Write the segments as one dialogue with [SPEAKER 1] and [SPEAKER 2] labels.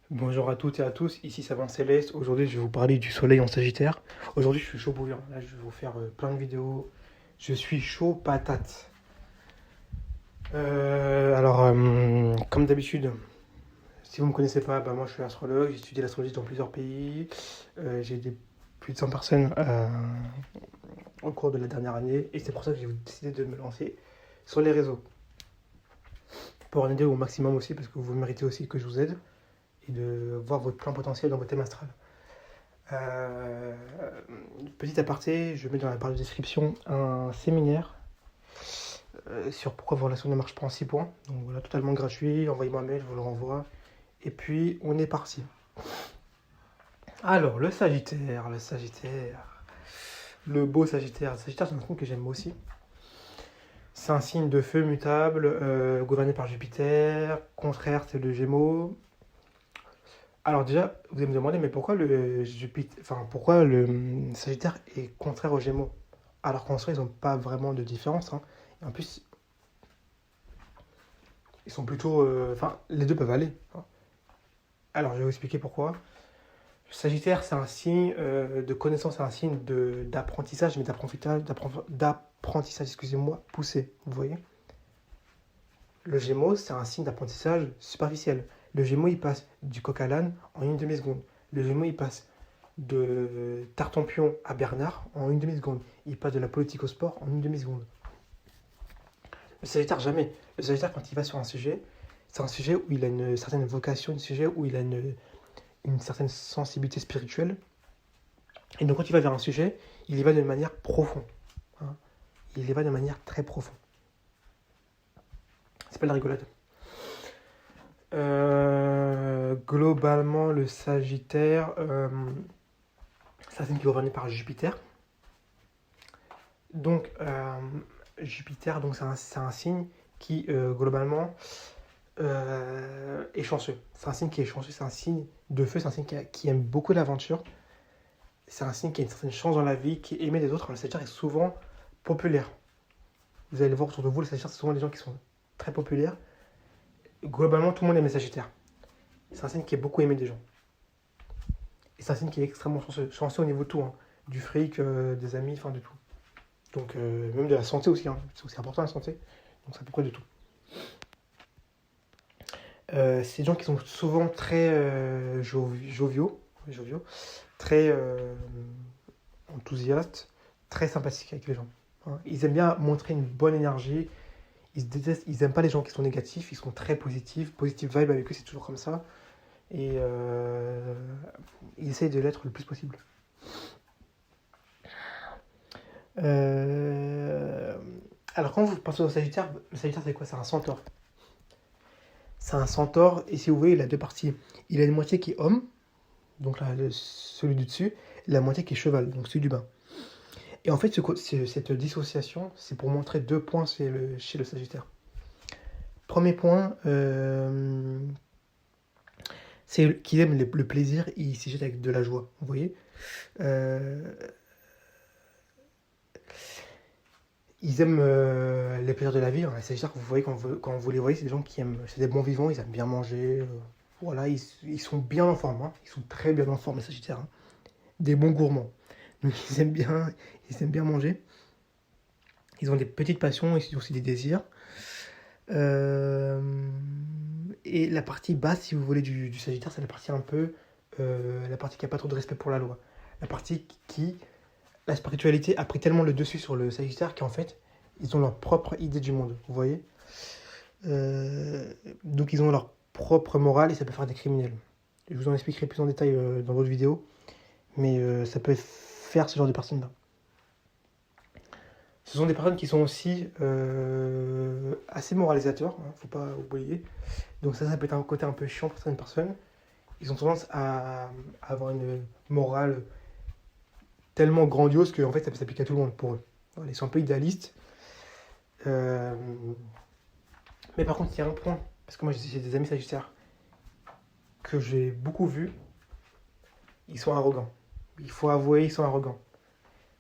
[SPEAKER 1] Bonjour à toutes et à tous, ici Savant Céleste. Aujourd'hui, je vais vous parler du soleil en Sagittaire. Aujourd'hui, je suis chaud bouillant. Là, je vais vous faire plein de vidéos. Je suis chaud patate. Comme d'habitude, si vous ne me connaissez pas, moi je suis astrologue. J'ai étudié l'astrologie dans plusieurs pays. J'ai aidé plus de 100 personnes au cours de la dernière année. Et c'est pour ça que j'ai décidé de me lancer sur les réseaux. Pour en aider au maximum aussi, parce que vous méritez aussi que je vous aide. Et de voir votre plein potentiel dans votre thème astral. Euh, Petit aparté, je mets dans la barre de description un séminaire sur pourquoi vos relations ne marchent pas en 6 points. Donc voilà, totalement gratuit. Envoyez-moi un mail, je vous le renvoie. Et puis, on est parti. Alors, le beau Sagittaire. Le Sagittaire, c'est un signe que j'aime aussi. C'est un signe de feu mutable, gouverné par Jupiter. Contraire, c'est le Gémeaux. Alors déjà, vous allez me demander, mais pourquoi le Sagittaire est contraire aux Gémeaux? Alors qu'en soi, ils n'ont pas vraiment de différence, hein. Et en plus, ils sont plutôt... les deux peuvent aller, hein. Alors, je vais vous expliquer pourquoi. Le Sagittaire, c'est un signe de connaissance, c'est un signe d'apprentissage, mais d'apprentissage, excusez-moi, poussé, vous voyez. Le Gémeaux, c'est un signe d'apprentissage superficiel. Le Gémeaux, il passe du coq à l'âne en une demi-seconde. Le Gémeaux, il passe de Tartampion à Bernard en une demi-seconde. Il passe de la politique au sport en une demi-seconde. Le Sagittaire, jamais. Le Sagittaire, quand il va sur un sujet, c'est un sujet où il a une certaine vocation, un sujet où il a une certaine sensibilité spirituelle. Et donc, quand il va vers un sujet, il y va de manière profonde, hein. Il y va de manière très profonde. C'est pas de la rigolade. Globalement, le Sagittaire, c'est un signe qui est gouverné par Jupiter. Donc, Jupiter, donc c'est un signe qui, globalement, est chanceux. C'est un signe qui est chanceux, c'est un signe de feu, c'est un signe qui aime beaucoup l'aventure. C'est un signe qui a une certaine chance dans la vie, qui est aimé des autres. Le Sagittaire est souvent populaire. Vous allez le voir autour de vous, le Sagittaire, c'est souvent des gens qui sont très populaires. Globalement, tout le monde aime le Sagittaire. C'est un signe qui est beaucoup aimé des gens. Et c'est un signe qui est extrêmement chanceux. Chanceux au niveau de tout, hein. Du fric, des amis, enfin de tout. Donc, même de la santé aussi, hein. C'est aussi important la santé. Donc, c'est à peu près de tout. C'est des gens qui sont souvent très joviaux, très enthousiastes, très sympathiques avec les gens, hein. Ils aiment bien montrer une bonne énergie. Ils aiment pas les gens qui sont négatifs. Ils sont très positifs. Positive vibe avec eux, c'est toujours comme ça. Et ils essayent de l'être le plus possible. Euh, Alors, quand vous pensez au Sagittaire, le Sagittaire, c'est quoi? C'est un centaure. C'est un centaure, et si vous voyez, il a deux parties. Il a une moitié qui est homme, donc là, celui du dessus, et la moitié qui est cheval, donc celui du bas. Et en fait, cette dissociation, c'est pour montrer deux points chez le Sagittaire. Premier point, c'est qu'il aime le plaisir et il s'y jette avec de la joie, vous voyez. Euh, Ils aiment les plaisirs de la vie, hein. Les Sagittaires, vous voyez, quand vous les voyez, c'est des gens qui aiment, c'est des bons vivants, ils aiment bien manger. Voilà, ils sont bien en forme, hein. Ils sont très bien en forme, les Sagittaires, hein. Des bons gourmands. Donc ils aiment bien manger. Ils ont des petites passions et aussi des désirs. Euh, et la partie basse, si vous voulez, du Sagittaire, c'est la partie un peu, la partie qui n'a pas trop de respect pour la loi. La partie qui, la spiritualité a pris tellement le dessus sur le Sagittaire qu'en fait, ils ont leur propre idée du monde, vous voyez. Donc ils ont leur propre morale et ça peut faire des criminels. Je vous en expliquerai plus en détail dans d'autres vidéos, mais ça peut faire ce genre de personnes-là. Ce sont des personnes qui sont aussi assez moralisateurs, hein, faut pas oublier. Donc ça peut être un côté un peu chiant pour certaines personnes. Ils ont tendance à avoir une morale tellement grandiose que en fait, ça peut s'appliquer à tout le monde pour eux. Voilà, ils sont un peu idéalistes. Euh, Mais par contre, il y a un point, parce que moi j'ai des amis sagittaires que j'ai beaucoup vus, ils sont arrogants. Il faut avouer, ils sont arrogants.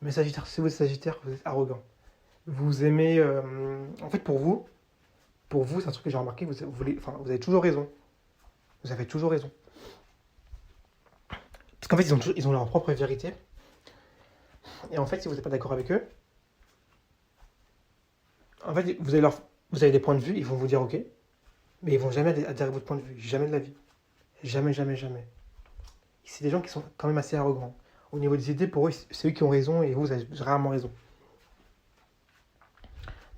[SPEAKER 1] Mais Sagittaire, si vous êtes Sagittaire, vous êtes arrogant. Vous aimez. En fait, pour vous, c'est un truc que j'ai remarqué, vous avez toujours raison. Vous avez toujours raison. Parce qu'en fait, ils ont leur propre vérité. Et en fait, si vous n'êtes pas d'accord avec eux, en fait, vous avez des points de vue, ils vont vous dire ok, mais ils vont jamais adhérer à votre point de vue. Jamais de la vie. Jamais, jamais, jamais. C'est des gens qui sont quand même assez arrogants. Au niveau des idées, pour eux, c'est eux qui ont raison et vous avez rarement raison.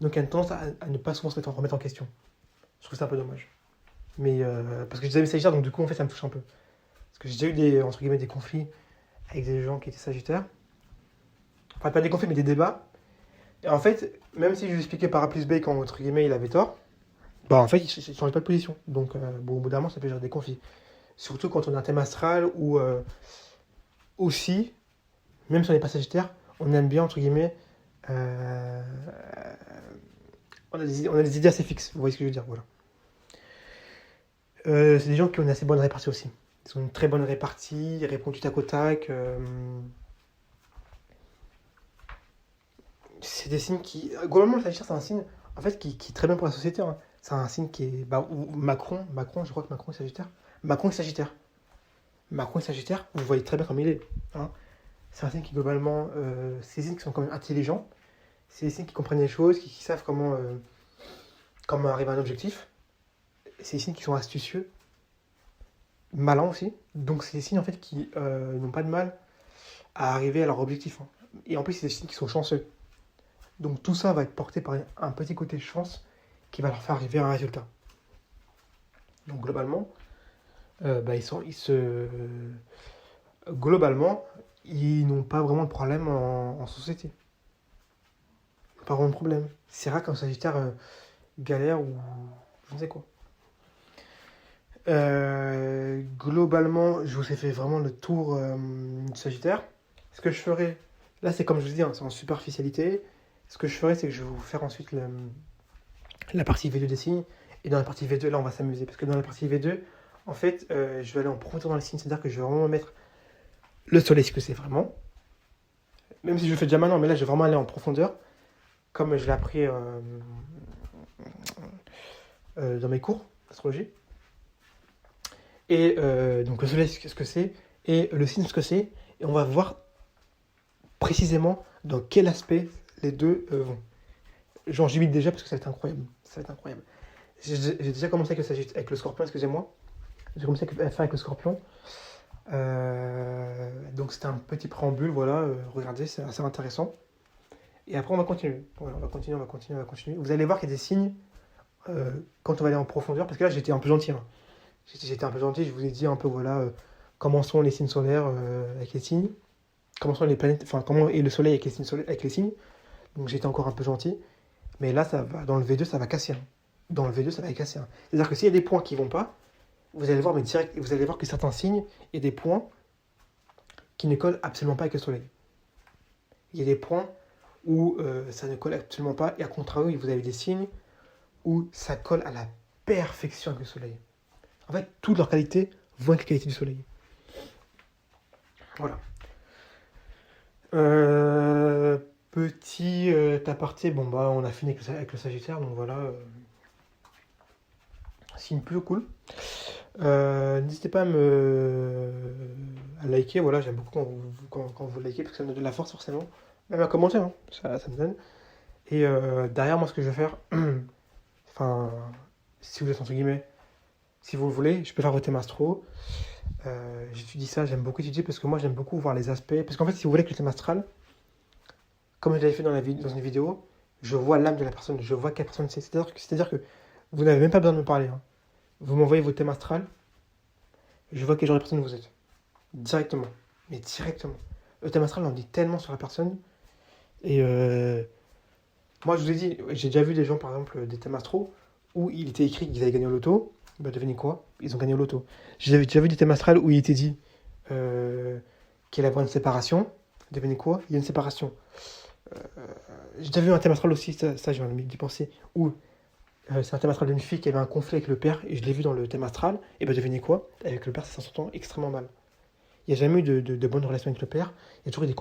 [SPEAKER 1] Donc il y a une tendance à ne pas souvent se remettre en question. Je trouve ça un peu dommage. Mais parce que je disais Sagittaire, donc du coup, en fait, ça me touche un peu. Parce que j'ai déjà eu entre guillemets, des conflits avec des gens qui étaient Sagittaires. Enfin, pas des conflits, mais des débats. Et en fait, même si je lui expliquais par A plus B quand, entre guillemets, il avait tort, bah en fait, il ne changeait pas de position. Donc, bon, au bout d'un moment, ça peut générer des conflits. Surtout quand on a un thème astral ou aussi, même si on n'est pas Sagittaire, on aime bien, entre guillemets, on a des idées assez fixes. Vous voyez ce que je veux dire, voilà. C'est des gens qui ont une assez bonne répartie aussi. Ils ont une très bonne répartie, ils répondent du tac au tac. C'est des signes qui. Globalement, le Sagittaire, c'est un signe en fait, qui est très bien pour la société. Hein. C'est un signe qui est. Bah, Macron, je crois que Macron est Sagittaire. Macron est Sagittaire. Macron est Sagittaire, vous voyez très bien comme il est. Hein. C'est un signe qui, globalement, c'est des signes qui sont quand même intelligents. C'est des signes qui comprennent les choses, qui savent comment arriver à un objectif. C'est des signes qui sont astucieux, malins aussi. Donc, c'est des signes en fait qui n'ont pas de mal à arriver à leur objectif. Hein. Et en plus, c'est des signes qui sont chanceux. Donc, tout ça va être porté par un petit côté chance qui va leur faire arriver à un résultat. Donc, globalement, globalement, ils n'ont pas vraiment de problème en société. Pas vraiment de problème. C'est rare qu'un Sagittaire galère ou je ne sais quoi. Globalement, je vous ai fait vraiment le tour du Sagittaire. Ce que je ferai, là c'est comme je vous dis, hein, c'est en superficialité. Ce que je ferai, c'est que je vais vous faire ensuite la partie V2 des signes. Et dans la partie V2, là on va s'amuser. Parce que dans la partie V2, en fait, je vais aller en profondeur dans les signes. C'est-à-dire que je vais vraiment mettre le soleil, ce que c'est vraiment. Même si je le fais déjà maintenant, mais là je vais vraiment aller en profondeur. Comme je l'ai appris dans mes cours d'astrologie. Et donc le soleil, ce que c'est, et le signe, ce que c'est. Et on va voir précisément dans quel aspect les deux vont. J'en jubile déjà parce que ça va être incroyable. Ça va être incroyable. J'ai déjà commencé avec le scorpion, excusez-moi. J'ai commencé à faire avec le scorpion. Donc c'était un petit préambule, voilà. Regardez, c'est assez intéressant. Et après, on va continuer. Voilà, on va continuer. Vous allez voir qu'il y a des signes quand on va aller en profondeur. Parce que là, j'étais un peu gentil. Hein. J'étais un peu gentil. Je vous ai dit un peu, voilà, comment sont les signes solaires avec les signes. Comment sont les planètes, enfin, comment est le soleil avec les signes solaires, avec les signes. Donc, j'étais encore un peu gentil. Mais là, dans le V2, ça va casser. Hein. Dans le V2, ça va casser. Hein. C'est-à-dire que s'il y a des points qui ne vont pas, vous allez voir, vous allez voir que certains signes, il y a des points qui ne collent absolument pas avec le soleil. Il y a des points où ça ne colle absolument pas, et à contrario, vous avez des signes où ça colle à la perfection avec le soleil. En fait, toutes leurs qualités vont avec la qualité du soleil. Voilà. Petit aparté, bon bah on a fini avec le Sagittaire, donc voilà. Signe plutôt cool. N'hésitez pas à liker, voilà, j'aime beaucoup quand vous likez, parce que ça me donne de la force forcément. Même à commenter, hein, ça me donne. Et derrière moi, ce que je vais faire, enfin, si vous êtes entre guillemets, si vous le voulez, je peux faire vos thèmes astro. J'étudie ça, j'aime beaucoup étudier parce que moi j'aime beaucoup voir les aspects. Parce qu'en fait, si vous voulez que le thème astral, comme je l'avais fait dans une vidéo, je vois l'âme de la personne, je vois quelle personne c'est. C'est-à-dire que vous n'avez même pas besoin de me parler. Hein. Vous m'envoyez votre thème astral, je vois quel genre de personne vous êtes. Directement. Mais directement. Le thème astral, on dit tellement sur la personne. Et moi, je vous ai dit, j'ai déjà vu des gens, par exemple, des thèmes astro, où il était écrit qu'ils avaient gagné au loto. Bah, devinez quoi? Ils ont gagné au loto. J'ai déjà vu des thèmes astral où il était dit qu'il allait avoir une séparation. Devinez quoi? Il y a une séparation. J'ai déjà vu un thème astral aussi, ça je viens d'y penser, où c'est un thème astral d'une fille qui avait un conflit avec le père, et je l'ai vu dans le thème astral, et ben devinez quoi? Avec le père, ça s'entend extrêmement mal. Il n'y a jamais eu de bonne relation avec le père, il y a toujours eu des